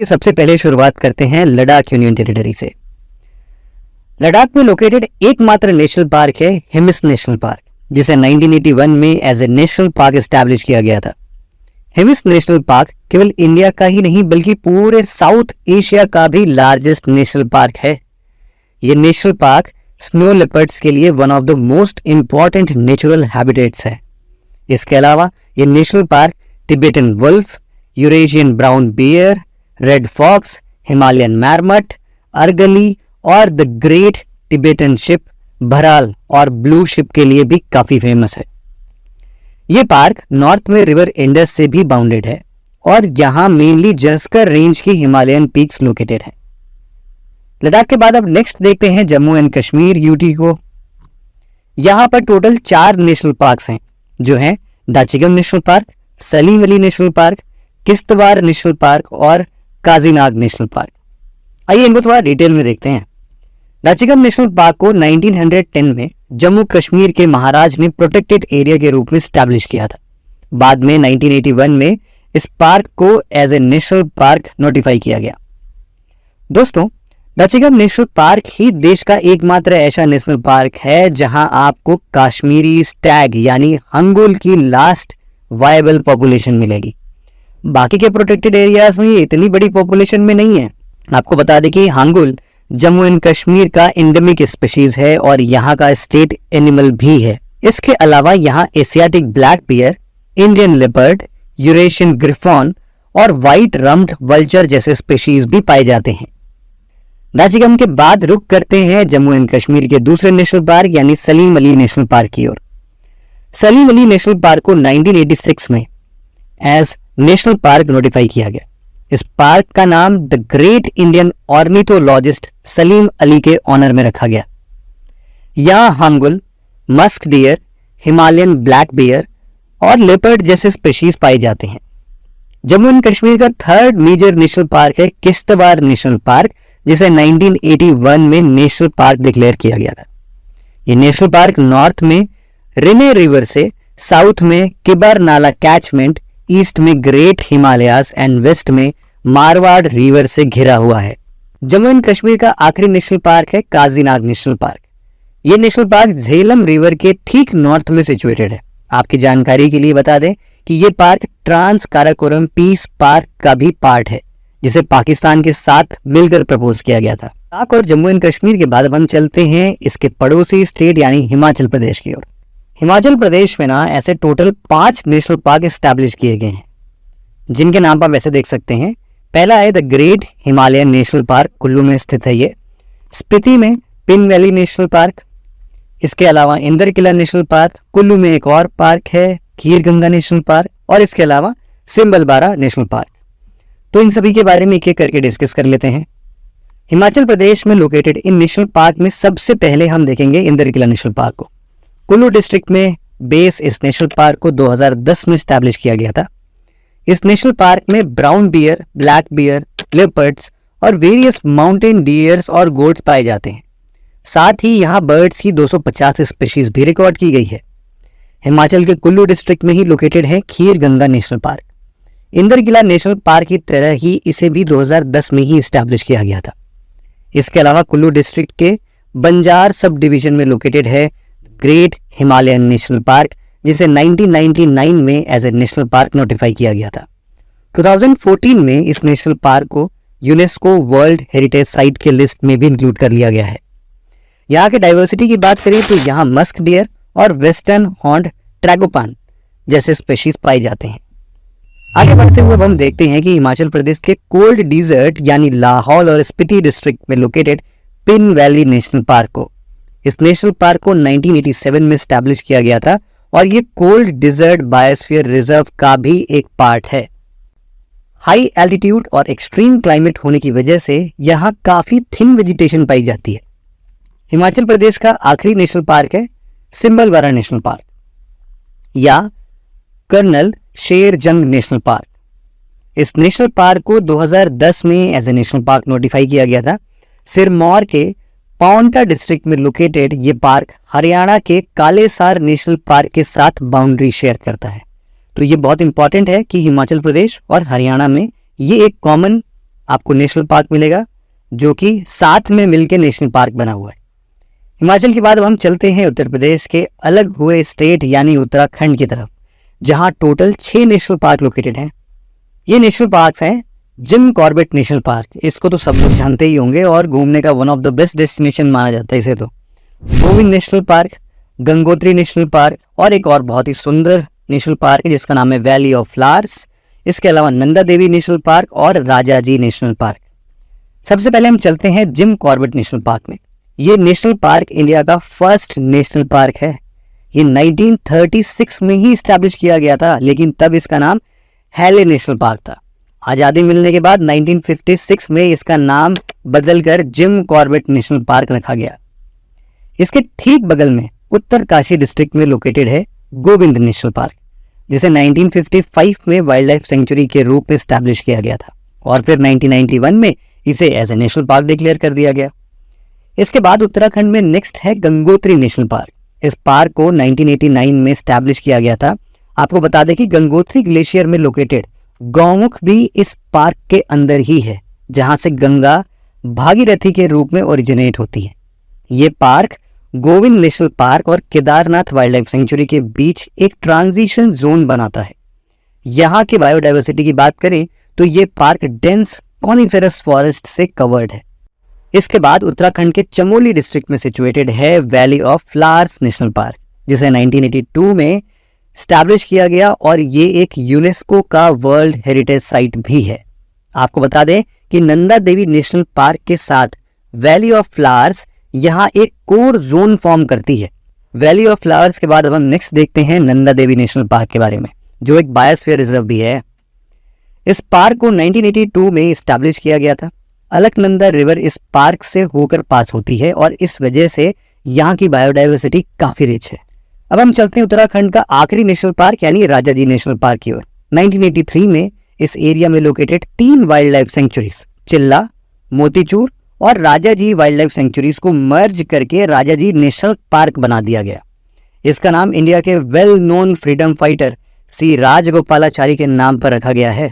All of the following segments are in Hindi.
सबसे पहले शुरुआत करते हैं लद्दाख यूनियन टेरिटरी से। लद्दाख में लोकेटेड एकमात्र नेशनल पार्क है हिमिस नेशनल पार्क, जिसे 1981 में as a national park establish किया गया था। हिमिस नेशनल पार्क केवल इंडिया का ही नहीं बल्कि पूरे साउथ एशिया का भी लार्जेस्ट नेशनल पार्क है। ये नेशनल पार्क स्नो लेपर्ड्स के लिए one of the most important natural habitats है। इसके अलावा ये national park Tibetan wolf, Eurasian brown bear, red fox, Himalayan marmot, argali और the great Tibetan sheep bharal और ब्लू शिप के लिए भी काफी फेमस है। ये पार्क नॉर्थ में रिवर इंडस से भी बाउंडेड है और यहाँ मेनली जस्कर रेंज की हिमालयन पीक्स लोकेटेड है। लद्दाख के बाद अब नेक्स्ट देखते हैं जम्मू एंड कश्मीर यूटी को। यहाँ पर टोटल 4 नेशनल पार्क्स हैं, जो हैं Dachigam national park, Salim Ali national park, Kishtwar national park और काजीनाग नेशनल पार्क। आइए इनको थोड़ा डिटेल में देखते हैं। दाचिगम नेशनल पार्क को 1910 में जम्मू कश्मीर के महाराज ने प्रोटेक्टेड एरिया के रूप में स्टैब्लिश किया था। बाद में 1981 में इस पार्क को as a national park notify किया गया। दोस्तों, दाचिगम नेशनल पार्क ही देश का एकमात्र ऐसा नेशनल पार्क है जहां आपको कश्मीरी स्टैग यानी हंगुल की लास्ट वायबल पॉपुलेशन मिलेगी। बाकी के प्रोटेक्टेड एरियाज में ये इतनी बड़ी पॉपुलेशन में नहीं है। आपको बता दें कि हंगुल जम्मू एंड कश्मीर का एंडेमिक स्पीशीज है और यहाँ का स्टेट एनिमल भी है। इसके अलावा यहाँ Asiatic black bear, Indian leopard, Eurasian griffon और व्हाइट रम्ड वल्चर जैसे स्पीशीज भी पाए जाते हैं। दाचिगम के बाद रुख करते हैं जम्मू एंड कश्मीर के दूसरे नेशनल पार्क यानी सलीम अली नेशनल पार्क की ओर। सलीम अली नेशनल पार्क को 1986 में एज नेशनल पार्क नोटिफाई किया गया। इस पार्क का नाम the great Indian ornithologist Salim Ali के ऑनर में रखा गया। यहाँ hangul, musk deer, Himalayan black bear और लेपर्ड जैसे स्पीशीज पाए जाते हैं। जम्मू एंड कश्मीर का थर्ड मेजर नेशनल पार्क है किश्तवाड़ नेशनल पार्क, जिसे 1981 में नेशनल पार्क डिक्लेयर किया गया था। ये नेशनल पार्क नॉर्थ में रिने रिवर से, साउथ में किबर नाला कैचमेंट, ईस्ट में ग्रेट हिमालयाज एंड वेस्ट में मारवाड़ रिवर से घिरा हुआ है। जम्मू एंड कश्मीर का आखिरी नेशनल पार्क है काजीनाग नेशनल पार्क। ये नेशनल पार्क झेलम रिवर के ठीक नॉर्थ में सिचुएटेड है। आपकी जानकारी के लिए बता दें कि ये park trans Karakoram peace park का भी पार्ट है, जिसे पाकिस्तान के साथ मिलकर प्रपोज किया गया था। लद्दाख और जम्मू एंड कश्मीर के बाद अब हम चलते हैं इसके पड़ोसी स्टेट यानी हिमाचल प्रदेश की ओर। हिमाचल प्रदेश में ना ऐसे टोटल 5 नेशनल पार्क एस्टैब्लिश किए गए हैं, जिनके नाम आप वैसे देख सकते हैं। पहला है the great Himalayan national park, Kullu में स्थित है ये। स्पीति में पिन वैली नेशनल पार्क। इसके अलावा इंदर किला नेशनल पार्क, कुल्लू में एक और पार्क है खीर गंगा नेशनल पार्क, और इसके अलावा सिम्बलबारा नेशनल पार्क। तो इन सभी के बारे में एक एक करके डिस्कस कर लेते हैं। हिमाचल प्रदेश में लोकेटेड इन नेशनल पार्क में सबसे पहले हम देखेंगे इंदर किला नेशनल पार्क को। कुल्लू डिस्ट्रिक्ट में बेस इस नेशनल पार्क को 2010 में स्टैब्लिश किया गया था। इस नेशनल पार्क में brown bear, black bear, leopards और वेरियस माउंटेन डियर्स और गोट्स पाए जाते हैं। साथ ही यहाँ बर्ड्स की 250 स्पीशीज भी रिकॉर्ड की गई है। हिमाचल के कुल्लू डिस्ट्रिक्ट में ही लोकेटेड है खीर गंगा नेशनल पार्क। इंदर किला नेशनल पार्क की तरह ही इसे भी 2010 में ही इस्टेब्लिश किया गया था। इसके अलावा कुल्लू डिस्ट्रिक्ट के बंजार सब डिवीजन में लोकेटेड है ग्रेट हिमालयन नेशनल पार्क, जिसे 1999 में as a national park notify किया गया था। 2014 में इस नेशनल पार्क को यूनेस्को वर्ल्ड हेरिटेज साइट के लिस्ट में भी इंक्लूड कर लिया गया है। यहाँ के डाइवर्सिटी की बात करें तो यहाँ मस्क डियर और वेस्टर्न हॉर्न्ड ट्रैगोपान जैसे स्पीशीज पाए जाते हैं। आगे बढ़ते हुए हम देखते हैं कि हिमाचल प्रदेश के कोल्ड डिजर्ट यानी लाहौल और स्पीति डिस्ट्रिक्ट में located pin valley national park को। इस नेशनल पार्क को 1987 में स्टैब्लिश किया गया था और ये कोल्ड डिजर्ट बायोस्फीयर रिजर्व का भी एक पार्ट है। हाई एल्टीट्यूड और एक्सट्रीम क्लाइमेट होने की वजह से यहाँ काफी थिन वेजिटेशन पाई जाती है। हिमाचल प्रदेश का आखिरी नेशनल पार्क है सिम्बलबारा नेशनल पार्क या colonel Sher Jang national park. इस नेशनल पार्क को 2010 में as a national park notify किया गया था। सिरमौर के पाउंटा डिस्ट्रिक्ट में लोकेटेड ये पार्क हरियाणा के कालेसार नेशनल पार्क के साथ बाउंड्री शेयर करता है। तो ये बहुत इंपॉर्टेंट है कि हिमाचल प्रदेश और हरियाणा में ये एक कॉमन आपको नेशनल पार्क मिलेगा, जो कि साथ में मिलकर नेशनल पार्क बना हुआ है। हिमाचल के बाद अब हम चलते हैं उत्तर प्रदेश के अलग हुए स्टेट यानी उत्तराखंड की तरफ, जहां टोटल 6 नेशनल पार्क लोकेटेड हैं। ये नेशनल पार्क हैं जिम कॉर्बेट नेशनल पार्क, इसको तो सब लोग जानते ही होंगे और घूमने का one of the best destination माना जाता है इसे तो। Govind national park, Gangotri national park और एक और बहुत ही सुंदर नेशनल पार्क है जिसका नाम है वैली ऑफ फ्लावर्स। इसके अलावा नंदा देवी नेशनल पार्क और राजाजी नेशनल पार्क। सबसे पहले हम चलते हैं जिम कॉर्बेट नेशनल पार्क में। ये नेशनल पार्क इंडिया का फर्स्ट नेशनल पार्क है। ये 1936 में ही स्टैब्लिश किया गया था, लेकिन तब इसका नाम हैले नेशनल पार्क था। आज़ादी मिलने के बाद 1956 में इसका नाम बदलकर जिम कॉर्बेट नेशनल पार्क रखा गया। इसके ठीक बगल में उत्तरकाशी डिस्ट्रिक्ट में लोकेटेड है गोविंद नेशनल पार्क, जिसे 1955 में वाइल्ड लाइफ सेंचुरी के रूप में स्टैब्लिश किया गया था और फिर 1991 में इसे as a national park declare कर दिया गया। इसके बाद उत्तराखंड में नेक्स्ट है गंगोत्री नेशनल पार्क। इस पार्क को 1989 में स्टैब्लिश किया गया था। आपको बता दें कि गंगोत्री ग्लेशियर में लोकेटेड गौमुख भी इस पार्क के अंदर ही है, जहां से गंगा भागीरथी के रूप में ओरिजिनेट होती है। ये पार्क गोविंद नेशनल पार्क और केदारनाथ वाइल्ड लाइफ सेंचुरी के बीच एक ट्रांजिशन जोन बनाता है। यहाँ की बायोडाइवर्सिटी की बात करें तो ये पार्क डेंस कॉनिफेरस फॉरेस्ट से कवर्ड है। इसके बाद उत्तराखंड के चमोली डिस्ट्रिक्ट में सिचुएटेड है valley of flowers national park, जिसे 1982 में स्टैब्लिश किया गया और ये एक यूनेस्को का वर्ल्ड हेरिटेज साइट भी है। आपको बता दें कि नंदा देवी नेशनल पार्क के साथ वैली ऑफ फ्लावर्स यहाँ एक कोर जोन फॉर्म करती है। वैली ऑफ फ्लावर्स के बाद अब हम नेक्स्ट देखते हैं नंदा देवी नेशनल पार्क के बारे में, जो एक बायोस्फीयर रिजर्व भी है। इस पार्क को 1982 में स्टैब्लिश किया गया था। अलकनंदा रिवर इस पार्क से होकर पास होती है और इस वजह से यहाँ की बायोडाइवर्सिटी काफी रिच है। अब हम चलते हैं उत्तराखंड का आखिरी नेशनल पार्क यानी राजाजी नेशनल पार्क की ओर। 1983 में इस एरिया में लोकेटेड 3 वाइल्ड लाइफ सेंचुरीज चिल्ला, मोतीचूर और राजाजी वाइल्ड लाइफ सेंचुरीज को मर्ज करके राजाजी नेशनल पार्क बना दिया गया। इसका नाम इंडिया के वेल नोन फ्रीडम फाइटर सी राजगोपालाचारी के नाम पर रखा गया है।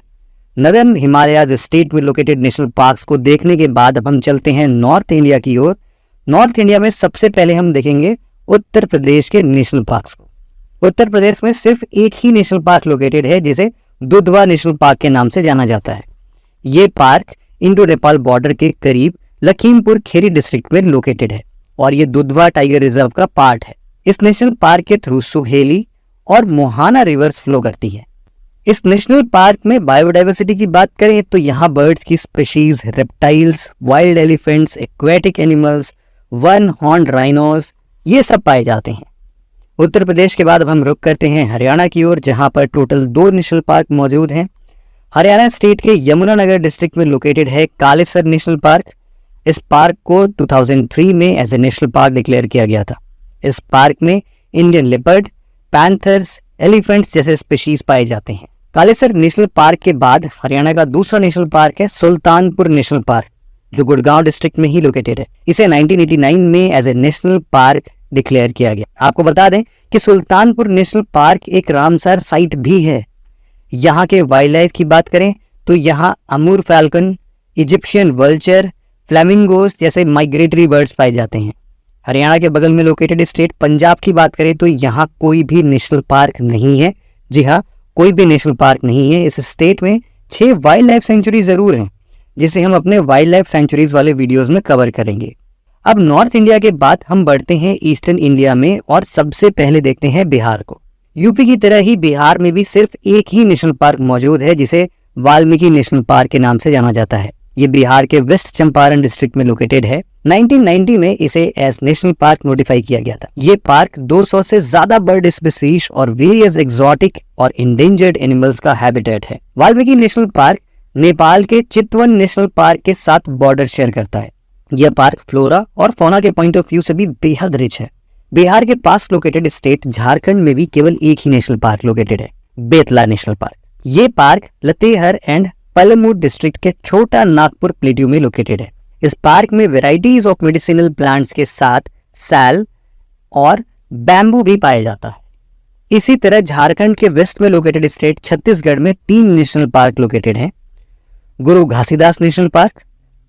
नदर्न हिमालयाज स्टेट में लोकेटेड नेशनल पार्क्स को देखने के बाद अब हम चलते हैं नॉर्थ इंडिया की ओर। नॉर्थ इंडिया में सबसे पहले हम देखेंगे उत्तर प्रदेश के नेशनल पार्क्स को। उत्तर प्रदेश में सिर्फ एक ही नेशनल पार्क लोकेटेड है, जिसे दुधवा नेशनल पार्क के नाम से जाना जाता है। ये पार्क इंडो नेपाल बॉर्डर के करीब लखीमपुर खेरी डिस्ट्रिक्ट में लोकेटेड है और ये दुधवा टाइगर रिजर्व का पार्ट है। इस नेशनल पार्क के थ्रू सुहेली और मोहाना रिवर्स फ्लो करती है। इस नेशनल पार्क में बायोडाइवर्सिटी की बात करें तो यहाँ बर्ड्स की species, reptiles, wild elephants, aquatic animals, one horned rhinos ये सब पाए जाते हैं। उत्तर प्रदेश के बाद अब हम रुक करते हैं हरियाणा की ओर, जहां पर टोटल 2 नेशनल पार्क मौजूद हैं। हरियाणा स्टेट के यमुनानगर डिस्ट्रिक्ट में लोकेटेड है कालेसर नेशनल पार्क। इस पार्क को 2003 में as a national park declare किया गया था। इस पार्क में इंडियन लेपर्ड, पैंथर्स, एलिफेंट्स जैसे स्पीशीज पाए जाते हैं। कालेसर नेशनल पार्क के बाद हरियाणा का दूसरा नेशनल पार्क है सुल्तानपुर नेशनल पार्क, जो गुड़गांव डिस्ट्रिक्ट में ही लोकेटेड है। इसे 1989 में as a national park declare किया गया। आपको बता दें कि सुल्तानपुर नेशनल पार्क एक रामसर साइट भी है। यहाँ के वाइल्ड लाइफ की बात करें तो यहाँ अमूर फैल्कन, इजिप्शियन वल्चर, फ्लेमिंगोस जैसे माइग्रेटरी बर्ड्स पाए जाते हैं। हरियाणा के बगल में लोकेटेड स्टेट पंजाब की बात करें तो यहाँ कोई भी नेशनल पार्क नहीं है। जी हाँ, कोई भी नेशनल पार्क नहीं है। इस स्टेट में 6 वाइल्ड लाइफ सेंचुरी जरूर हैं, जिसे हम अपने वाइल्ड लाइफ सेंचुरीज वाले वीडियोस में कवर करेंगे। अब नॉर्थ इंडिया के बाद हम बढ़ते हैं ईस्टर्न इंडिया में और सबसे पहले देखते हैं बिहार को। यूपी की तरह ही बिहार में भी सिर्फ एक ही नेशनल पार्क मौजूद है, जिसे वाल्मीकि नेशनल पार्क के नाम से जाना जाता है। ये बिहार के वेस्ट चंपारण डिस्ट्रिक्ट में लोकेटेड है। 1990 में इसे एज नेशनल पार्क नोटिफाई किया गया था। ये पार्क 200 से ज्यादा बर्ड स्पीशीज और वेरियस एक्सोटिक और इंडेंजर्ड एनिमल्स का हैबिटेट है। वाल्मीकि नेशनल पार्क नेपाल के चितवन नेशनल पार्क के साथ बॉर्डर शेयर करता है। यह पार्क फ्लोरा और फौना के पॉइंट ऑफ व्यू से भी बेहद रिच है। बिहार के पास लोकेटेड स्टेट झारखंड में भी केवल एक ही नेशनल पार्क लोकेटेड है, बेतला नेशनल पार्क। ये पार्क लतेहर एंड पलामू डिस्ट्रिक्ट के छोटा नागपुर प्लेट्यू में लोकेटेड है। इस पार्क में वेराइटीज ऑफ मेडिसिनल प्लांट्स के साथ सैल और बैम्बू भी पाया जाता है। इसी तरह झारखंड के वेस्ट में लोकेटेड स्टेट छत्तीसगढ़ में 3 नेशनल पार्क लोकेटेड हैं। Guru Ghasidas national park,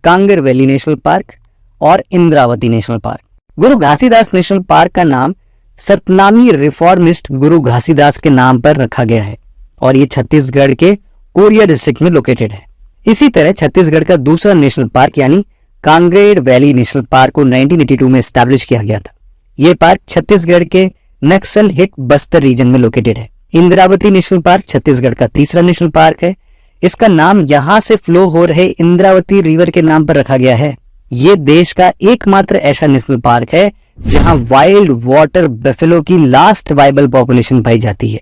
Kanger valley national park और इंद्रावती नेशनल पार्क। गुरु घासीदास नेशनल पार्क का नाम सतनामी रिफॉर्मिस्ट गुरु घासीदास के नाम पर रखा गया है और ये छत्तीसगढ़ के कोरिया डिस्ट्रिक्ट में लोकेटेड है। इसी तरह छत्तीसगढ़ का दूसरा नेशनल पार्क यानी कांगेर वैली नेशनल पार्क को 1982 में एस्टैब्लिश किया गया था। ये पार्क छत्तीसगढ़ के नक्सल हिट बस्तर रीजन में लोकेटेड है। इंद्रावती नेशनल पार्क छत्तीसगढ़ का तीसरा नेशनल पार्क है। इसका नाम यहां से फ्लो हो रहे इंद्रावती रिवर के नाम पर रखा गया है। ये देश का एकमात्र ऐसा नेशनल पार्क है जहां वाइल्ड वाटर बफेलो की लास्ट वाइबल पॉपुलेशन पाई जाती है।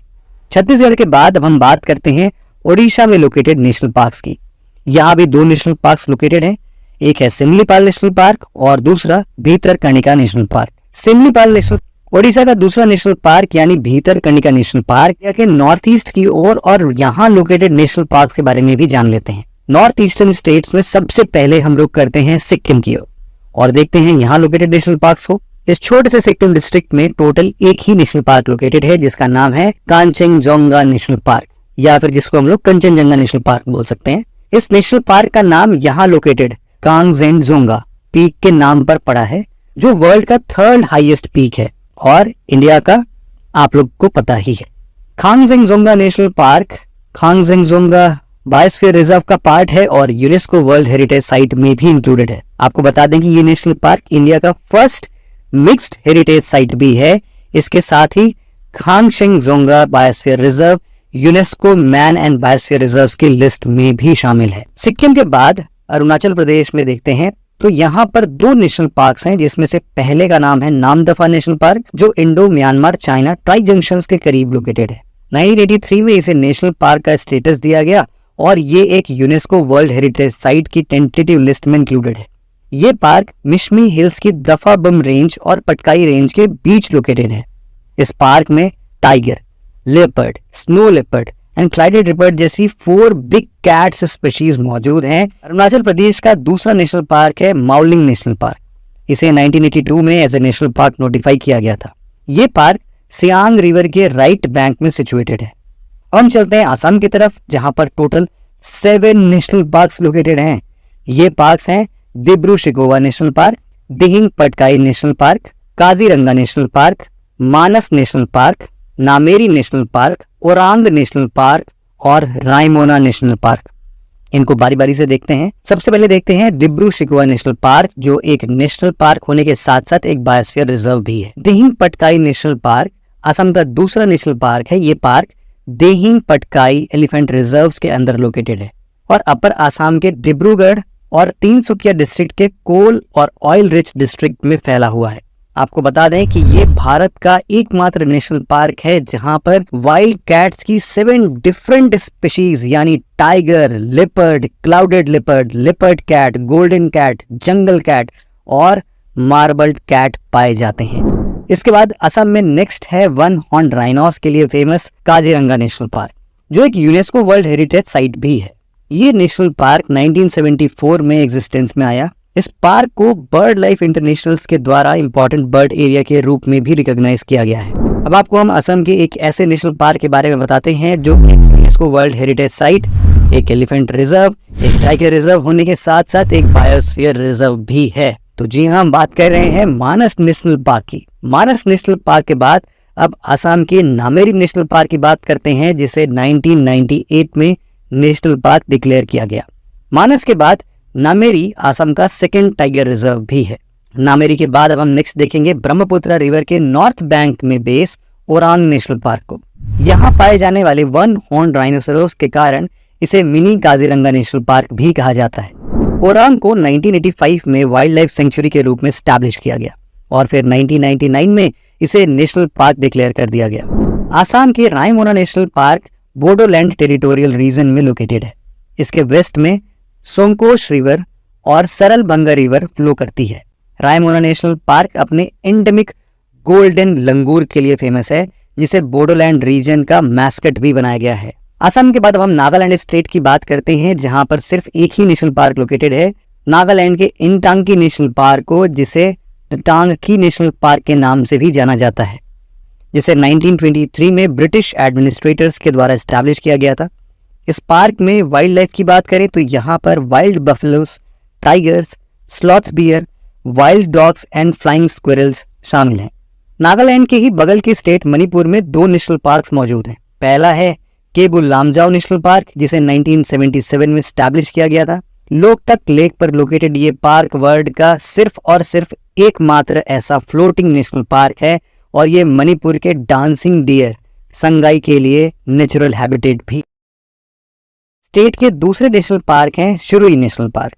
छत्तीसगढ़ के बाद अब हम बात करते हैं ओडिशा में लोकेटेड नेशनल पार्क्स की। यहाँ भी दो नेशनल पार्क्स लोकेटेड हैं, एक है सिमलीपाल नेशनल पार्क और दूसरा Bhitarkanika national park. Simlipal national Odisha का दूसरा नेशनल पार्क यानी भीतरकनिका नेशनल पार्क के नॉर्थ ईस्ट की ओर और यहाँ लोकेटेड नेशनल पार्क के बारे में भी जान लेते हैं। नॉर्थ ईस्टर्न स्टेट्स में सबसे पहले हम लोग करते हैं सिक्किम की ओर और देखते हैं यहाँ लोकेटेड नेशनल पार्क्स को। इस छोटे से सिक्किम डिस्ट्रिक्ट में टोटल एक ही नेशनल पार्क लोकेटेड है जिसका नाम है कांचनजोंगा नेशनल पार्क या फिर जिसको हम लोग कंचनजंगा नेशनल पार्क बोल सकते हैं। इस नेशनल पार्क का नाम यहाँ लोकेटेड कांगजेंगजोंगा पीक के नाम पर पड़ा है जो वर्ल्ड का 3rd हाईएस्ट पीक है और इंडिया का आप लोग को पता ही है। कांगजेंगजोंगा नेशनल पार्क कांगजेंगजोंगा बायोस्फीयर रिजर्व का पार्ट है और यूनेस्को वर्ल्ड हेरिटेज साइट में भी इंक्लूडेड है। आपको बता दें कि ये नेशनल पार्क इंडिया का फर्स्ट मिक्स्ड हेरिटेज साइट भी है। इसके साथ ही Kangchenjunga biosphere reserve UNESCO man and biosphere reserves की लिस्ट में भी शामिल है। सिक्किम के बाद अरुणाचल प्रदेश में देखते हैं तो यहाँ पर दो नेशनल पार्क्स हैं जिसमें से पहले का नाम है नामदफा नेशनल पार्क जो Indo Myanmar China try junctions के करीब लोकेटेड है। 1983 में इसे नेशनल पार्क का स्टेटस दिया गया और ये एक यूनेस्को वर्ल्ड हेरिटेज साइट की टेंटेटिव लिस्ट में इंक्लूडेड है। ये पार्क मिशमी हिल्स की दफा बम रेंज और पटकाई रेंज के बीच लोकेटेड है। इस पार्क में tiger, leopard, snow leopard and clouded leopard जैसी 4 बिग कैट्स स्पीशीज मौजूद हैं। अरुणाचल प्रदेश का दूसरा नेशनल पार्क है माउलिंग नेशनल पार्क। इसे 1982 में as a national park notify किया गया था। ये पार्क सियांग रिवर के राइट बैंक में सिचुएटेड है। हम चलते हैं आसाम की तरफ जहां पर टोटल 7 नेशनल पार्क्स लोकेटेड हैं। ये पार्क्स हैं Dibru Saikhowa national park, Dihing Patkai national park, Kaziranga national park, Manas national park, Nameri national park, Orang national park और रायमोना नेशनल पार्क। इनको बारी बारी से देखते हैं। सबसे पहले देखते हैं डिब्रू शिकोवा नेशनल पार्क जो एक नेशनल पार्क होने के साथ साथ एक बायोस्फीयर रिजर्व भी है। दिहिंग पटकाई नेशनल पार्क असम का दूसरा नेशनल पार्क है। ये park Dihing Patkai elephant reserves के अंदर लोकेटेड है और अपर आसाम के डिब्रूगढ़ और तिनसुकिया डिस्ट्रिक्ट के कोल और ऑयल रिच डिस्ट्रिक्ट में फैला हुआ है। आपको बता दें कि ये भारत का एकमात्र नेशनल पार्क है जहां पर वाइल्ड कैट्स की 7 डिफरेंट स्पीशीज यानी tiger, leopard, clouded leopard, leopard cat, golden cat, jungle cat और मार्बल्ड कैट पाए जाते हैं। इसके बाद असम में नेक्स्ट है 1 हॉर्न राइनोस के लिए फेमस काजीरंगा नेशनल पार्क जो एक यूनेस्को वर्ल्ड हेरिटेज साइट भी है। ये नेशनल पार्क 1974 में एग्जिस्टेंस में आया। इस पार्क को बर्ड लाइफ इंटरनेशनल्स के द्वारा इंपॉर्टेंट बर्ड एरिया के रूप में भी रिकॉग्नाइज किया गया है। अब आपको हम असम के एक ऐसे नेशनल पार्क के बारे में बताते हैं जो एक यूनेस्को वर्ल्ड हेरिटेज साइट, एक एलिफेंट रिजर्व, एक टाइगर रिजर्व होने के साथ साथ एक बायोस्फीयर रिजर्व भी है। तो जी हाँ, हम बात कर रहे हैं मानस नेशनल पार्क की। मानस नेशनल पार्क के बाद अब असम के नामेरी नेशनल पार्क की बात करते हैं जिसे 1998 में नेशनल पार्क डिक्लेयर किया गया। मानस के बाद नामेरी असम का 2nd टाइगर रिजर्व भी है। नामेरी के बाद अब हम नेक्स्ट देखेंगे ब्रह्मपुत्र रिवर के नॉर्थ बैंक में बेस ओरांग नेशनल पार्क को। यहाँ पाए जाने वाले 1 हॉर्न राइनोसोरस के कारण इसे मिनी काजीरंगा नेशनल पार्क भी कहा जाता है। ओरांग को 1985 में वाइल्ड लाइफ सेंचुरी के रूप में स्टैब्लिश किया गया और फिर 1999 में इसे नेशनल पार्क डिक्लेयर कर दिया गया। आसाम के Raimona national park Bodoland territorial reason में लोकेटेड है। इसके वेस्ट में सोंकोश रिवर और सरल भंगा रिवर फ्लो करती है। रायमोना नेशनल पार्क अपने एंडेमिक गोल्डन लंगूर के लिए फेमस है जिसे बोडोलैंड रीजन का मैस्कट भी बनाया गया है। असम के बाद अब हम नागालैंड स्टेट की बात करते हैं जहां पर सिर्फ एक ही नेशनल पार्क लोकेटेड है। नागालैंड के इंटांकी नेशनल पार्क को जिसे टांगकी नेशनल पार्क के नाम से भी जाना जाता है, जिसे 1923 में ब्रिटिश एडमिनिस्ट्रेटर्स के द्वारा एस्टैब्लिश किया गया था। इस पार्क में वाइल्ड लाइफ की बात करें तो यहाँ पर wild buffaloes, tigers, sloth bear, wild dogs and flying squirrels शामिल हैं। नागालैंड के ही बगल के स्टेट मणिपुर में 2 नेशनल पार्क मौजूद हैं। पहला है केबुल लामजाओ नेशनल पार्क, जिसे 1977 में स्टैब्लिश किया गया था। लोकटक लेक पर लोकेटेड ये पार्क वर्ल्ड का सिर्फ और सिर्फ एकमात्र ऐसा फ्लोटिंग नेशनल पार्क है और ये मणिपुर के डांसिंग डियर संगाई के लिए नेचुरल हैबिटेट भी। स्टेट के दूसरे नेशनल पार्क हैं शिरुई नेशनल पार्क।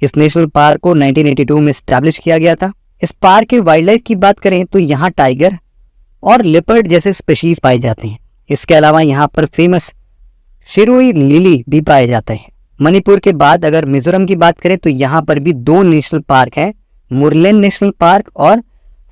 इस नेशनल पार्क को 1982 में स्टैब्लिश किया गया था। इस पार्क के वाइल्ड लाइफ की बात करें तो यहाँ टाइगर और लेपर्ड जैसे स्पीशीज पाए जाते हैं। इसके अलावा यहाँ पर फेमस शिरुई लिली भी पाए जाते हैं। मणिपुर के बाद अगर मिजोरम की बात करें तो यहाँ पर भी 2 नेशनल पार्क हैं, मुरलेन नेशनल पार्क और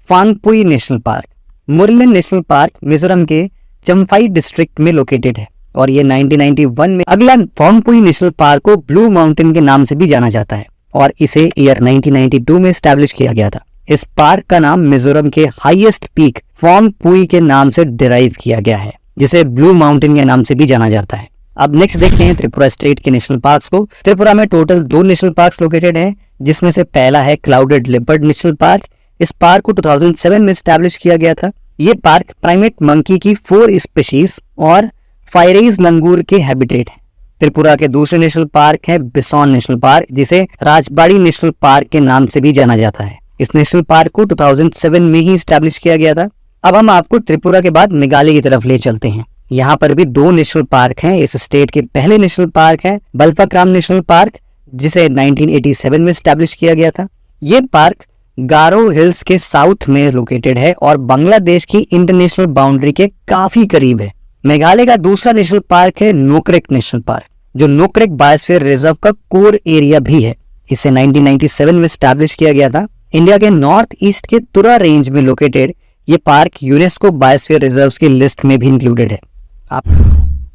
Phawngpui national park. Murlen national park Mizoram के चम्फाई डिस्ट्रिक्ट में लोकेटेड है और ये 1991 में। अगला फांगपुई नेशनल पार्क को ब्लू माउंटेन के नाम से भी जाना जाता है और इसे ईयर 1992 में स्टैब्लिश किया गया था। इस पार्क का नाम मिजोरम के हाईएस्ट पीक फांगपुई के नाम से डिराइव किया गया है, जिसे ब्लू माउंटेन के नाम से भी जाना जाता है। अब नेक्स्ट देखते हैं त्रिपुरा स्टेट के नेशनल पार्क्स को। त्रिपुरा में टोटल 2 नेशनल पार्क्स लोकेटेड हैं, जिसमें से पहला है क्लाउडेड लेपर्ड नेशनल पार्क। इस पार्क को 2007 में स्टैब्लिश किया गया था। ये पार्क प्राइमेट मंकी की 4 स्पीशीज और फायरेज लंगूर के हैबिटेट है। त्रिपुरा के दूसरे नेशनल पार्क है बिसौन नेशनल पार्क, जिसे राजबाड़ी नेशनल पार्क के नाम से भी जाना जाता है। इस नेशनल पार्क को 2007 में ही स्टैब्लिश किया गया था। अब हम आपको त्रिपुरा के बाद मेघालय की तरफ ले चलते हैं। यहाँ पर भी 2 नेशनल पार्क हैं। इस स्टेट के पहले नेशनल पार्क है बल्फाक्राम नेशनल पार्क, जिसे 1987 में स्टैब्लिश किया गया था। ये पार्क गारो हिल्स के साउथ में लोकेटेड है और बांग्लादेश की इंटरनेशनल बाउंड्री के काफी करीब है। मेघालय का दूसरा नेशनल पार्क है नोक्रेक नेशनल पार्क, जो नोक्रेक बायोस्फीयर रिजर्व का कोर एरिया भी है। इसे 1997 में स्टैब्लिश किया गया था। इंडिया के नॉर्थ ईस्ट के तुरा रेंज में लोकेटेड ये पार्क यूनेस्को बायोस्फीयर रिजर्व्स की लिस्ट में भी इंक्लूडेड है।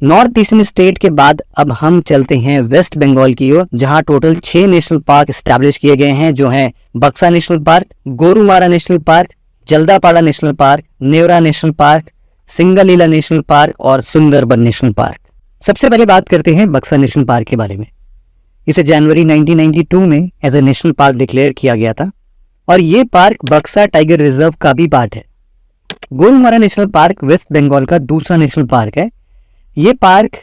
नॉर्थ ईस्टर्न स्टेट के बाद अब हम चलते हैं वेस्ट बंगाल की ओर, जहां टोटल 6 नेशनल पार्क स्टैब्लिश किए गए हैं, जो हैं Buxa national park, Gorumara national park, Jaldapara national park, Neora national park, Singalila national park और सुंदरबन नेशनल पार्क। सबसे पहले बात करते हैं बक्सा नेशनल पार्क के बारे में। इसे जनवरी 1992 में as a national park declare किया गया था और ये पार्क बक्सा टाइगर रिजर्व का भी पार्ट है। Gorumara national park West Bengal का दूसरा नेशनल पार्क है। ये पार्क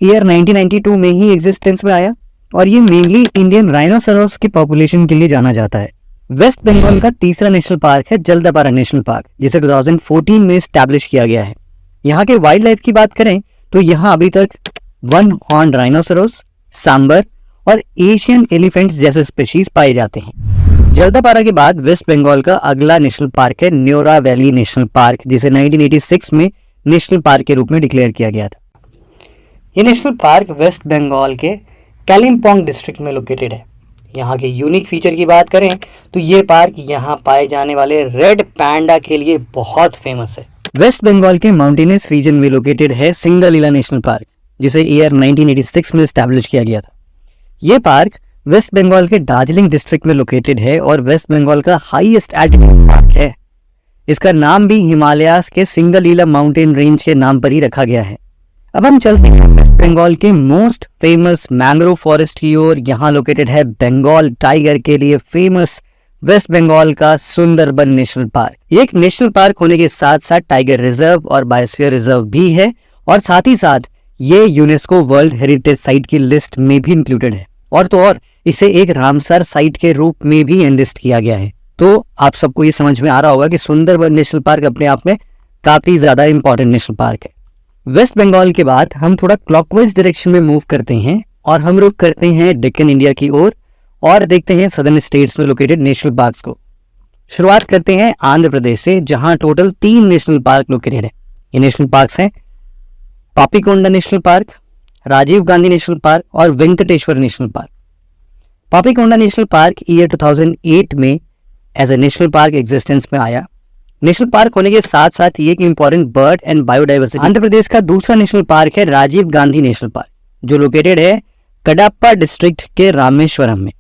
ईयर 1992 में ही एग्जिस्टेंस में आया और ये मेनली इंडियन राइनोसेरोस की पॉपुलेशन के लिए जाना जाता है। वेस्ट बंगाल का तीसरा नेशनल पार्क है जल्दापाड़ा नेशनल पार्क, जिसे 2014 में स्टैब्लिश किया गया है। यहाँ के वाइल्ड लाइफ की बात करें तो यहाँ अभी तक 1 हॉर्न राइनोसेरोस, सांबर और एशियन एलिफेंट्स जैसे स्पीशीज पाए जाते हैं। जल्दापाड़ा के बाद वेस्ट बंगाल का अगला नेशनल पार्क है न्योरा वैली नेशनल पार्क, जिसे 1986 में नेशनल पार्क के रूप में डिक्लेयर किया गया था। ये नेशनल पार्क वेस्ट बंगाल के कालिम्पोंग डिस्ट्रिक्ट में लोकेटेड है। यहाँ के यूनिक फीचर की बात करें तो ये पार्क यहाँ पाए जाने वाले रेड पैंडा के लिए बहुत फेमस है। वेस्ट बंगाल के माउंटेनियस रीजन में लोकेटेड है सिंगलीला नेशनल पार्क, जिसे ईयर 1986 में स्टैब्लिश किया गया था। ये पार्क वेस्ट बंगाल के दार्जिलिंग डिस्ट्रिक्ट में लोकेटेड है और वेस्ट बंगाल का हाईएस्ट एल्टीट्यूड पार्क है। इसका नाम भी हिमालयास के सिंगलीला माउंटेन रेंज के नाम पर ही रखा गया है। अब हम चलते हैं वेस्ट बंगाल के मोस्ट फेमस मैंग्रोव फॉरेस्ट की ओर। यहाँ लोकेटेड है बंगाल टाइगर के लिए फेमस वेस्ट बंगाल का सुंदरबन नेशनल पार्क। ये एक नेशनल पार्क होने के साथ साथ टाइगर रिजर्व और बायोस्फीयर रिजर्व भी है और साथ ही साथ ये यूनेस्को वर्ल्ड हेरिटेज साइट की लिस्ट में भी इंक्लूडेड है और तो और इसे एक रामसर साइट के रूप में भी एनलिस्ट किया गया है। तो आप सबको ये समझ में आ रहा होगा कि सुंदरबन नेशनल पार्क अपने आप में काफी ज्यादा इंपॉर्टेंट नेशनल पार्क है। वेस्ट बंगाल के बाद हम थोड़ा क्लॉकवाइज डायरेक्शन में मूव करते हैं और हम रुक करते हैं डेक्कन इंडिया की ओर और देखते हैं सदर्न स्टेट्स में लोकेटेड नेशनल पार्क्स को। शुरुआत करते हैं आंध्र प्रदेश से, जहां टोटल 3 नेशनल पार्क लोकेटेड है। ये नेशनल पार्क्स हैं Papikonda national park, Rajiv Gandhi national park और Venkateswara national park. Papikonda national park year 2008 में as a national park existence में आया। नेशनल पार्क होने के साथ साथ ये एक important bird and biodiversity. Andhra Pradesh का दूसरा नेशनल पार्क है राजीव गांधी नेशनल पार्क, जो लोकेटेड है कडाप्पा डिस्ट्रिक्ट के रामेश्वरम में।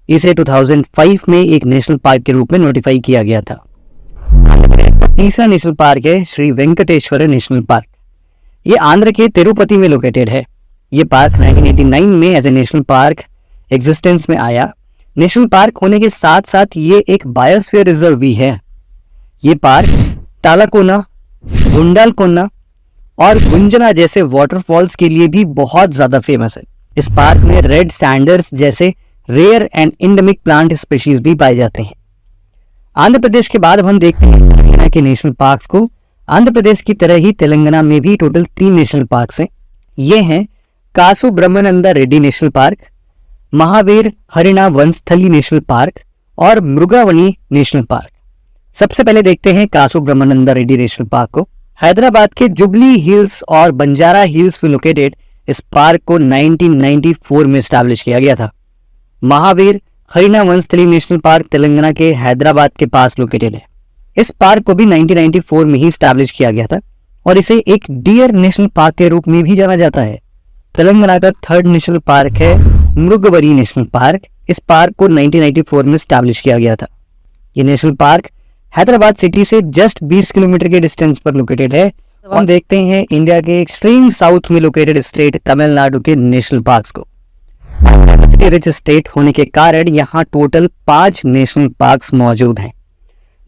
इसे 2005 में एक नेशनल पार्क के रूप में नोटिफाई किया गया था। आंध्र प्रदेश का तीसरा नेशनल पार्क है श्री वेंकटेश्वर नेशनल पार्क। ये आंध्र के तिरुपति में लोकेटेड है। ये पार्क 1989 में as a national park existence में आया। नेशनल पार्क होने के साथ साथ ये एक बायोस्फीयर रिजर्व भी है। ये पार्क तालाकोना, गुंडालकोना और गुंजना जैसे वाटरफॉल्स के लिए भी बहुत ज्यादा फेमस है। इस पार्क में रेड सैंडर्स जैसे rare and endemic plant species भी पाए जाते हैं। आंध्र प्रदेश के बाद अब हम देखते हैं तेलंगाना के नेशनल पार्क्स को। आंध्र प्रदेश की तरह ही तेलंगाना में भी टोटल 3 नेशनल पार्क्स हैं। ये हैं Kasu Brahmananda Reddy national park, Mahavir Harina Vanasthali national park और मृगावनी नेशनल पार्क। सबसे पहले देखते हैं कासु ब्रह्मानंदा रेड्डी नेशनल पार्क को। हैदराबाद के जुबली हिल्स और बंजारा हिल्स में लोकेटेड इस पार्क को 1994 में स्टैब्लिश किया गया था। महावीर हरिणा वनस्थली नेशनल पार्क तेलंगाना के हैदराबाद के पास लोकेटेड है। इस पार्क को भी 1994 में ही स्टैब्लिश किया गया था और इसे एक डियर नेशनल पार्क के रूप में भी जाना जाता है। तेलंगाना का 3rd नेशनल पार्क है मृगवरी नेशनल पार्क। इस पार्क को 1994 में स्टैब्लिश किया गया था। ये नेशनल पार्क हैदराबाद सिटी से जस्ट 20 किलोमीटर के डिस्टेंस पर लोकेटेड है। हम देखते हैं इंडिया के एक्सट्रीम साउथ में लोकेटेड स्टेट तमिलनाडु के नेशनल पार्क्स को। रिच स्टेट होने के कारण यहाँ टोटल 5 नेशनल पार्क्स मौजूद हैं,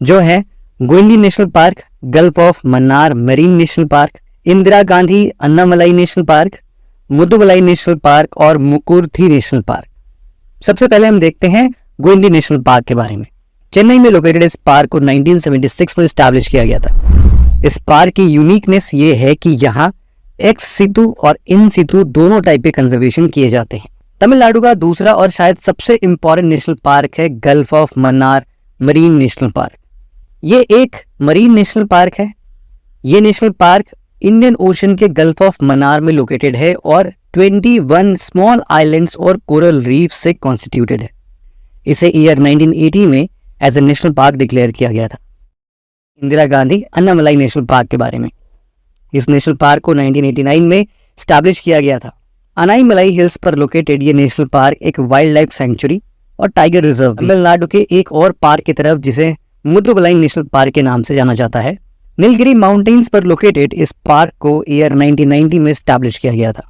जो है Guindy national park, gulf of Mannar marine national park, Indira Gandhi Annamalai national park, Mudumalai national park और मुकुर्थी नेशनल पार्क। सबसे पहले हम देखते हैं गोइंडी नेशनल पार्क के बारे में। चेन्नई में लोकेटेड इस पार्क को 1976 में स्टैब्लिश किया गया था। इस पार्क की यूनिकनेस ये है कि यहाँ एक्स सितु और इन सितु दोनों टाइप के कंजर्वेशन किए जाते हैं। तमिलनाडु का दूसरा और शायद सबसे इंपॉर्टेंट नेशनल पार्क है gulf of Mannar marine national park. ये एक मरीन नेशनल पार्क है। ये नेशनल पार्क इंडियन ओशन के गल्फ ऑफ मन्नार में लोकेटेड है और 21 स्मॉल आइलैंड्स और कोरल रीफ से कॉन्स्टिट्यूटेड है। इसे ईयर 1980 में as a national park declare किया गया था। इंदिरा गांधी अन्नामलाई नेशनल पार्क के बारे में। इस नेशनल पार्क को 1989 में स्टैब्लिश किया गया था। अनाईमलाई हिल्स पर लोकेटेड ये नेशनल पार्क एक वाइल्ड लाइफ सेंचुरी और टाइगर रिजर्व तमिलनाडु के एक और पार्क की तरफ जिसे मुदुमलाई नेशनल पार्क के नाम से जाना जाता है। नीलगिरी माउंटेन्स पर लोकेटेड इस पार्क को ईयर 1990 में स्टैब्लिश किया गया था।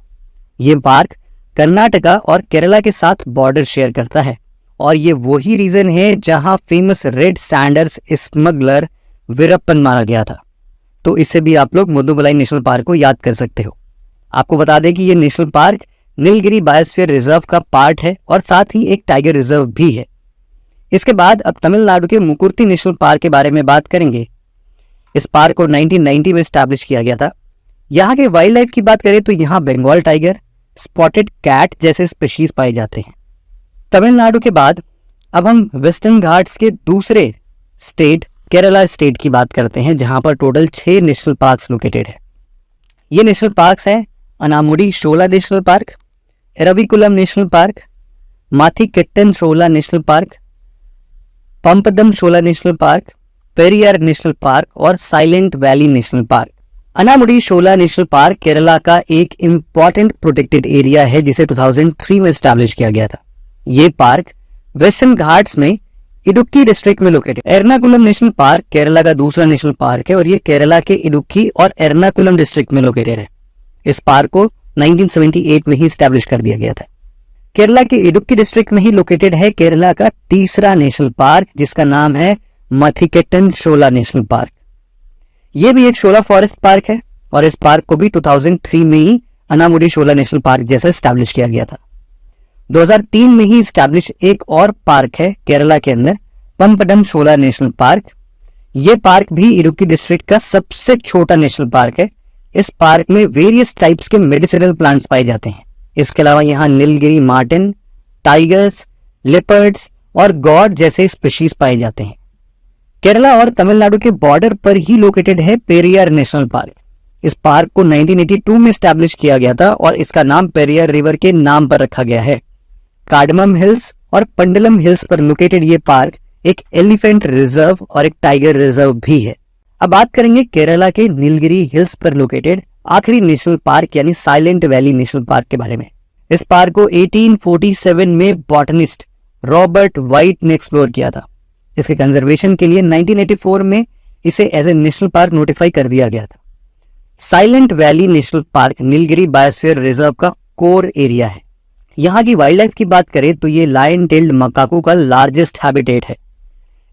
ये पार्क कर्नाटका और केरला के साथ बॉर्डर शेयर करता है और ये वही रीजन है जहां famous red Sanders smuggler Veerappan मारा गया था। तो इससे भी आप लोग मुदुमलाई नेशनल पार्क को याद कर सकते हो। आपको बता दें कि ये national park Nilgiri biosphere reserve का पार्ट है और साथ ही एक टाइगर रिजर्व भी है। इसके बाद अब तमिलनाडु के मुकुर्थी नेशनल पार्क के बारे में बात करेंगे। इस पार्क को 1990 में स्टैब्लिश किया गया था। यहाँ के वाइल्ड लाइफ की बात करें तो यहाँ बंगाल टाइगर, स्पॉटेड कैट जैसे स्पीशीज पाए जाते हैं। तमिलनाडु के बाद अब हम वेस्टर्न घाट्स के दूसरे स्टेट केरला स्टेट की बात करते हैं, जहां पर टोटल 6 नेशनल पार्क्स लोकेटेड है। ये नेशनल पार्क्स हैं Anamudi Shola national park, Eravikulam national park, Mathikettan Shola national park, Pampadum Shola national park, Periyar national park और silent valley national park. Anamudi Shola national park Kerala का एक इंपॉर्टेंट प्रोटेक्टेड एरिया है जिसे 2003 में स्टैब्लिश किया गया था। ये पार्क वेस्टर्न घाट्स में इडुक्की डिस्ट्रिक्ट में located. Ernakulam national park Kerala का दूसरा नेशनल पार्क है और ये केरला के इडुक्की और एर्नाकुलम डिस्ट्रिक्ट में लोकेटेड है। इस पार्क को 1978 में ही स्टैब्लिश कर दिया गया था। केरला के इडुक्की डिस्ट्रिक्ट में ही लोकेटेड है केरला का तीसरा नेशनल पार्क जिसका नाम है माथीकेट्टन शोला नेशनल पार्क। ये भी एक शोला फॉरेस्ट पार्क है और इस पार्क को भी 2003 में ही अनामुडी शोला नेशनल पार्क जैसा स्टैब्लिश किया गया था। 2003 में ही स्टैब्लिश एक और पार्क है केरला के अंदर, पंपडम शोला नेशनल पार्क। ये पार्क भी इडुक्की डिस्ट्रिक्ट का सबसे छोटा नेशनल पार्क है। इस पार्क में वेरियस टाइप्स के मेडिसिनल प्लांट्स पाए जाते हैं। इसके अलावा यहाँ नीलगिरी मार्टिन, टाइगर्स, लेपर्ड्स और गॉड जैसे स्पीशीज पाए जाते हैं। केरला और तमिलनाडु के बॉर्डर पर ही लोकेटेड है पेरियार नेशनल पार्क। इस पार्क को 1982 में स्टैब्लिश किया गया था और इसका नाम पेरियार रिवर के नाम पर रखा गया है। कार्डमम हिल्स और पंडलम हिल्स पर लोकेटेड ये पार्क एक एलिफेंट रिजर्व और एक टाइगर रिजर्व भी है। अब बात करेंगे केरला के नीलगिरी हिल्स पर लोकेटेड आखिरी नेशनल पार्क यानी साइलेंट वैली नेशनल पार्क के बारे में। इस पार्क को 1847 में बॉटनिस्ट रॉबर्ट वाइट ने एक्सप्लोर किया था। इसके कंजर्वेशन के लिए 1984 में इसे as a national park notify कर दिया गया था। Silent valley national park Nilgiri biosphere reserve का कोर एरिया है। यहाँ की वाइल्ड लाइफ की बात करें तो ये लायन टेल्ड मकाको का लार्जेस्ट हैबिटेट है।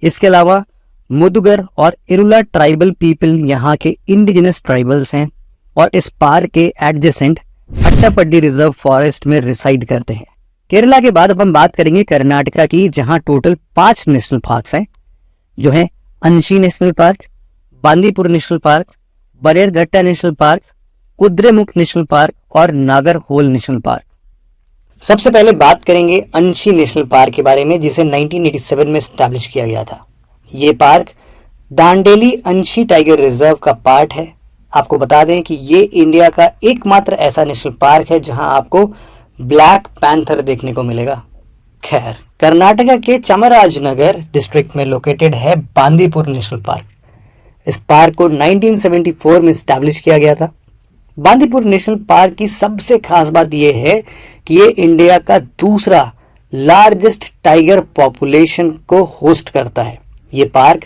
इसके अलावा मुदुगर और इरुला ट्राइबल पीपल यहाँ के इंडिजिनस ट्राइबल्स हैं और इस पार्क के एडजेसेंट अट्टापड्डी रिजर्व फॉरेस्ट में रिसाइड करते हैं। केरला के बाद अब हम बात करेंगे कर्नाटका की, जहां टोटल 5 नेशनल पार्क्स हैं, जो हैं Anshi national park, Bandipur national park, Bannerghatta national park, Kudremukh national park और नागरहोल नेशनल पार्क। सबसे पहले बात करेंगे अंशी नेशनल पार्क के बारे में, जिसे 1987 में स्टैब्लिश किया गया था। ये पार्क दांडेली अंशी टाइगर रिजर्व का पार्ट है। आपको बता दें कि ये इंडिया का एकमात्र ऐसा नेशनल पार्क है जहां आपको ब्लैक पैंथर देखने को मिलेगा। खैर, कर्नाटका के चामराजनगर डिस्ट्रिक्ट में लोकेटेड है बांदीपुर नेशनल पार्क। इस पार्क को 1974 में स्टैब्लिश किया गया था। बांदीपुर नेशनल पार्क की सबसे खास बात यह है कि ये इंडिया का दूसरा लार्जेस्ट टाइगर पॉपुलेशन को होस्ट करता है। ये पार्क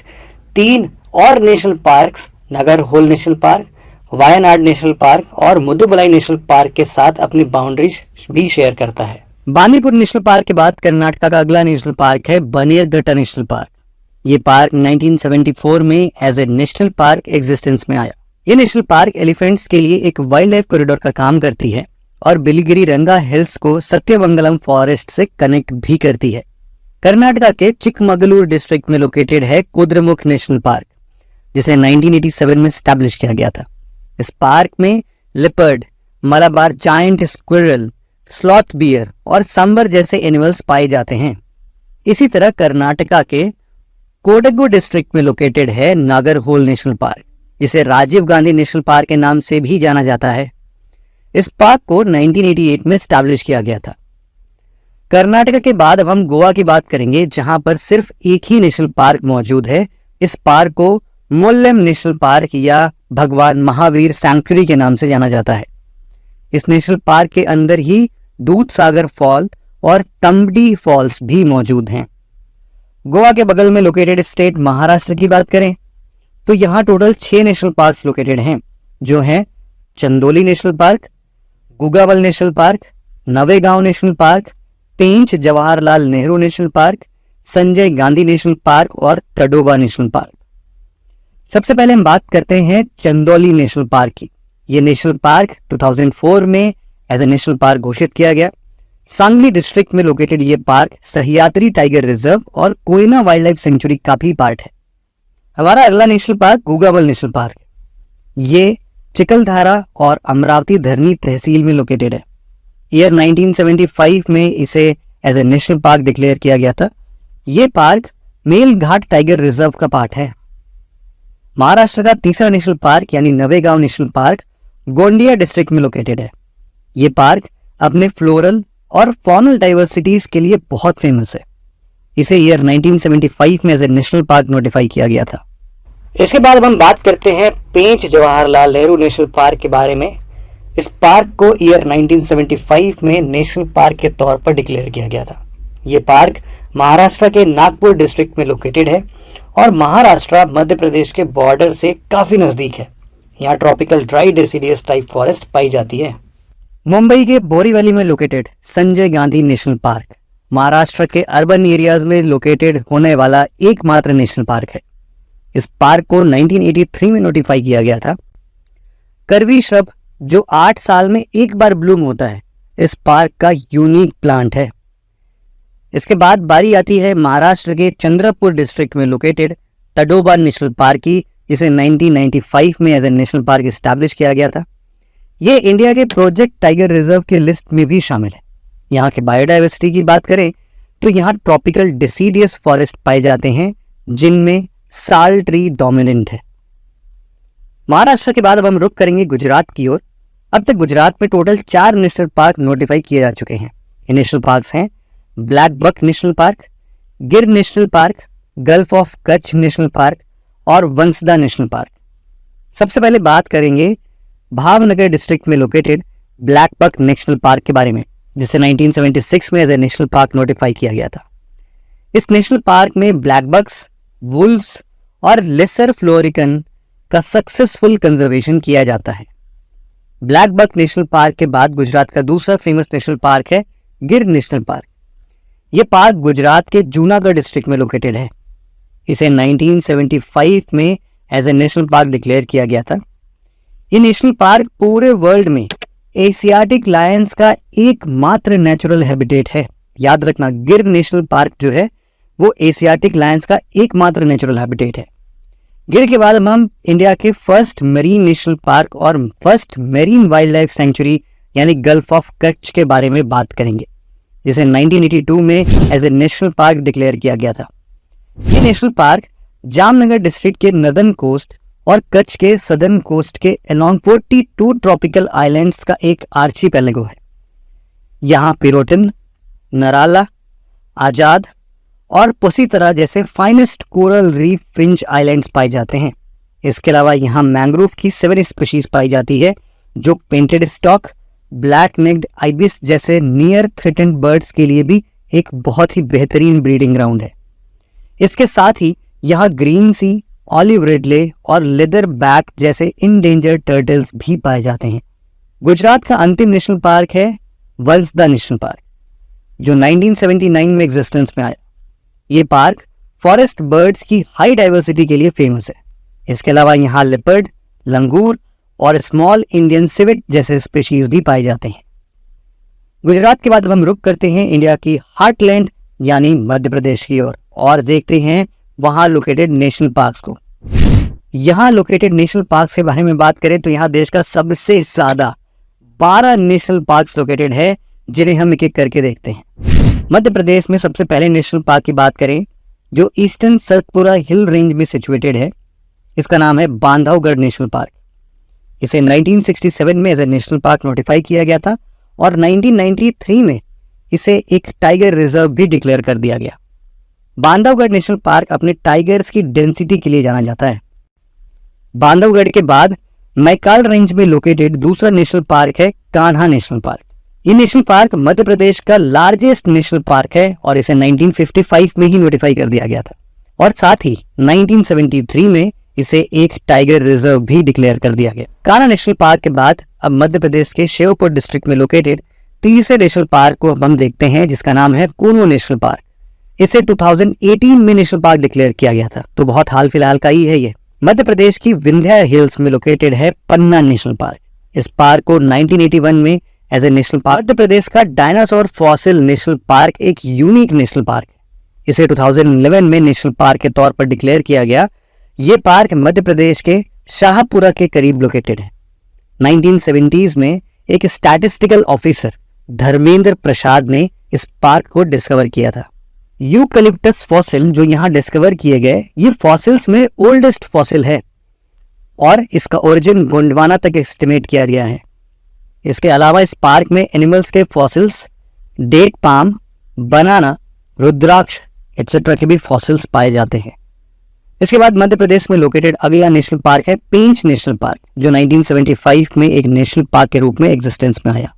3 और national parks, Nagarhole national park, Wayanad national park और मुदुमलाई नेशनल पार्क के साथ अपनी बाउंड्रीज भी शेयर करता है। बांदीपुर नेशनल पार्क के बाद कर्नाटका का अगला नेशनल पार्क है बनेरघट्टा नेशनल पार्क। ये पार्क 1974 में as a national park existence में आया। ये नेशनल पार्क एलिफेंट्स के लिए एक वाइल्ड लाइफ कॉरिडोर का काम करती है और बिलिगिरी रंगा हिल्स को सत्यमंगलम फॉरेस्ट से कनेक्ट भी करती है। कर्नाटका के चिकमगलूर डिस्ट्रिक्ट में लोकेटेड है कुद्रेमुख नेशनल पार्क, जिसे 1987 में स्टैब्लिश किया गया था। इस पार्क में leopard, Malabar giant squirrel, sloth bear और सांबर जैसे एनिमल्स पाए जाते हैं। इसी तरह कर्नाटका के कोडगु डिस्ट्रिक्ट में लोकेटेड है नागरहोल नेशनल पार्क, जिसे राजीव गांधी नेशनल पार्क के नाम से भी जाना जाता है। इस पार्क को 1988 में स्टैब्लिश किया गया था। कर्नाटका के बाद अब हम गोवा की बात करेंगे, जहां पर सिर्फ एक ही नेशनल पार्क मौजूद है। इस पार्क को मोल्लेम नेशनल पार्क या भगवान महावीर सैंक्चुरी के नाम से जाना जाता है। इस नेशनल पार्क के अंदर ही दूध सागर फॉल और तंबडी फॉल्स भी मौजूद हैं। गोवा के बगल में लोकेटेड स्टेट महाराष्ट्र की बात करें तो यहाँ टोटल 6 नेशनल पार्क लोकेटेड हैं, जो हैं Chandoli national park, Gugamal national park, Navegaon national park, Pench Jawaharlal Nehru national park, Sanjay Gandhi national park और तडोबा नेशनल पार्क। सबसे पहले हम बात करते हैं चंदौली नेशनल पार्क की। ये नेशनल पार्क 2004 में एज ए नेशनल पार्क घोषित किया गया। सांगली डिस्ट्रिक्ट में लोकेटेड ये पार्क सह्याद्री टाइगर रिजर्व और कोयना वाइल्ड लाइफ सेंचुरी का भी पार्ट है। हमारा अगला national park Gugamal national park. ये चिकलधारा और अमरावती धरनी तहसील में लोकेटेड है। ईयर 1975 में इसे as a national park declare किया गया था। ये पार्क मेलघाट टाइगर रिजर्व का पार्ट है। महाराष्ट्र का तीसरा नेशनल पार्क यानी Navegaon national park Gondia district में लोकेटेड है। ये पार्क अपने फ्लोरल और फॉनल डाइवर्सिटीज के लिए बहुत फेमस है। इसे ईयर 1975 में as a national park notify किया गया था। इसके बाद अब हम बात करते हैं पेंच जवाहरलाल नेहरू नेशनल पार्क के बारे में। इस पार्क को ईयर 1975 में नेशनल पार्क के तौर पर डिक्लेयर किया गया था। ये पार्क महाराष्ट्र के नागपुर डिस्ट्रिक्ट में लोकेटेड है और महाराष्ट्र मध्य प्रदेश के बॉर्डर से काफी नजदीक है। यहाँ tropical dry deciduous type forest पाई जाती है। मुंबई के बोरीवली में located Sanjay Gandhi national park Maharashtra के अर्बन एरियाज में लोकेटेड होने वाला एकमात्र नेशनल पार्क है। इस पार्क को 1983 में नोटिफाई किया गया था। करवी श्रब, जो 8 साल में एक बार ब्लूम होता है, इस पार्क का यूनिक प्लांट है। इसके बाद बारी आती है महाराष्ट्र के चंद्रपुर डिस्ट्रिक्ट में लोकेटेड तडोबा नेशनल पार्क की, जिसे 1995 में as a national park establish किया गया था। ये इंडिया के प्रोजेक्ट टाइगर रिजर्व की लिस्ट में भी शामिल है। यहाँ के बायोडाइवर्सिटी की बात करें तो यहाँ ट्रॉपिकल डेसिडियस फॉरेस्ट पाए जाते हैं, जिनमें साल ट्री डोमिनेंट है। महाराष्ट्र के बाद अब हम रुक करेंगे गुजरात की ओर। अब तक गुजरात में टोटल 4 नेशनल पार्क नोटिफाई किए जा चुके हैं। ये नेशनल पार्क्स हैं blackbuck national park, Gir national park, gulf of Kutch national park और वंसदा नेशनल पार्क। सबसे पहले बात करेंगे भावनगर डिस्ट्रिक्ट में located blackbuck national park के बारे में, जिसे 1976 में as a national park notify किया गया था। इस नेशनल पार्क में ब्लैक बक्स, वुल्व्स और लेसर फ्लोरिकन का सक्सेसफुल कंजर्वेशन किया जाता है। ब्लैक बक नेशनल पार्क के बाद गुजरात का दूसरा फेमस नेशनल पार्क है गिर नेशनल पार्क। ये पार्क गुजरात के जूनागढ़ डिस्ट्रिक्ट में लोकेटेड है। इसे 1975 में as a national park declare किया गया था। ये नेशनल पार्क पूरे वर्ल्ड में एशियाटिक लायंस का एकमात्र नेचुरल हैबिटेट है। याद रखना, गिर नेशनल पार्क जो है वो एशियाटिक लायंस का एकमात्र नेचुरल हैबिटेट है। गिर के बाद हम इंडिया के फर्स्ट मरीन नेशनल पार्क और first marine wild life sanctuary यानी गल्फ ऑफ कच्छ के बारे में बात करेंगे, जिसे 1982 में as a national park declare किया गया था। ये नेशनल पार्क जामनगर डिस्ट्रिक्ट के नदर्न कोस्ट और कच्छ के सदर्न कोस्ट के अलोंग 42 ट्रॉपिकल आइलैंड्स का एक आर्चीपेलागो है। यहाँ पिरोटन, नराला, आजाद और पोसीतरा जैसे finest coral reef fringe islands पाए जाते हैं। इसके अलावा यहाँ मैंग्रोव की 7 स्पीशीज पाई जाती है जो painted stork, black necked ibis जैसे नियर थ्रेटेंड बर्ड्स के लिए भी एक बहुत ही बेहतरीन ब्रीडिंग ग्राउंड है। इसके साथ ही यहाँ ग्रीन सी, ऑलिव रिडले और लेदर बैक जैसे इंडेंजर्ड टर्टल्स भी पाए जाते हैं। गुजरात का अंतिम नेशनल पार्क है वल्सदा नेशनल पार्क, जो 1979 में एग्जिस्टेंस में आया। ये पार्क फॉरेस्ट बर्ड्स की हाई डाइवर्सिटी के लिए फेमस है। इसके अलावा यहाँ लेपर्ड, लंगूर और स्मॉल इंडियन सिवेट जैसे स्पीशीज भी पाए जाते हैं। गुजरात के बाद अब हम रुक करते हैं इंडिया की हार्टलैंड यानी मध्य प्रदेश की ओर और देखते हैं वहाँ लोकेटेड नेशनल पार्क्स को। यहाँ लोकेटेड नेशनल पार्क्स के बारे में बात करें तो यहाँ देश का सबसे ज़्यादा 12 नेशनल पार्क्स लोकेटेड है, जिन्हें हम एक एक करके देखते हैं। मध्य प्रदेश में सबसे पहले नेशनल पार्क की बात करें जो ईस्टर्न सतपुरा हिल रेंज में सिचुएटेड है, इसका नाम है बांधवगढ़ नेशनल पार्क। इसे 1967 में as a national park notify किया गया था और 1993 में इसे एक टाइगर रिजर्व भी डिक्लेयर कर दिया गया। बांधवगढ़ नेशनल पार्क अपने टाइगर्स की डेंसिटी के लिए जाना जाता है। बांधवगढ़ के बाद मैकाल रेंज में लोकेटेड दूसरा नेशनल पार्क है कान्हा नेशनल पार्क। ये नेशनल पार्क मध्य प्रदेश का लार्जेस्ट नेशनल पार्क है और इसे 1955 में ही नोटिफाई कर दिया गया था और साथ ही 1973 में इसे एक टाइगर रिजर्व भी डिक्लेयर कर दिया गया। कान्हा नेशनल पार्क के बाद अब मध्य प्रदेश के श्योपुर डिस्ट्रिक्ट में लोकेटेड तीसरे नेशनल पार्क को हम देखते हैं, जिसका नाम है कूनो नेशनल पार्क। इसे 2018 में नेशनल पार्क डिक्लेयर किया गया था, तो बहुत हाल फिलहाल का ही है ये। मध्य प्रदेश की विंध्या हिल्स में लोकेटेड है पन्ना नेशनल पार्क। इस पार्क को 1981 में एज ए नेशनल पार्क। मध्य प्रदेश का डायनासोर फॉसिल नेशनल पार्क एक यूनिक नेशनल पार्क है। इसे 2011 में नेशनल पार्क के तौर पर डिक्लेयर किया गया। ये पार्क मध्य प्रदेश के शाहपुरा के करीब लोकेटेड है। 1970s में एक स्टैटिस्टिकल ऑफिसर धर्मेंद्र प्रसाद ने इस पार्क को डिस्कवर किया था। यूकलिप्टस फॉसिल जो यहाँ डिस्कवर किए गए, ये फॉसिल्स में ओल्डेस्ट फॉसिल है और इसका ओरिजिन गोंडवाना तक एस्टिमेट किया गया है। इसके अलावा इस पार्क में एनिमल्स के फॉसिल्स, डेट पाम, बनाना, रुद्राक्ष एटसेट्रा के भी फॉसिल्स पाए जाते हैं। इसके बाद मध्य प्रदेश में लोकेटेड अगला नेशनल पार्क है पेंच नेशनल पार्क, जो 1975 में एक नेशनल पार्क के रूप में एग्जिस्टेंस में आया।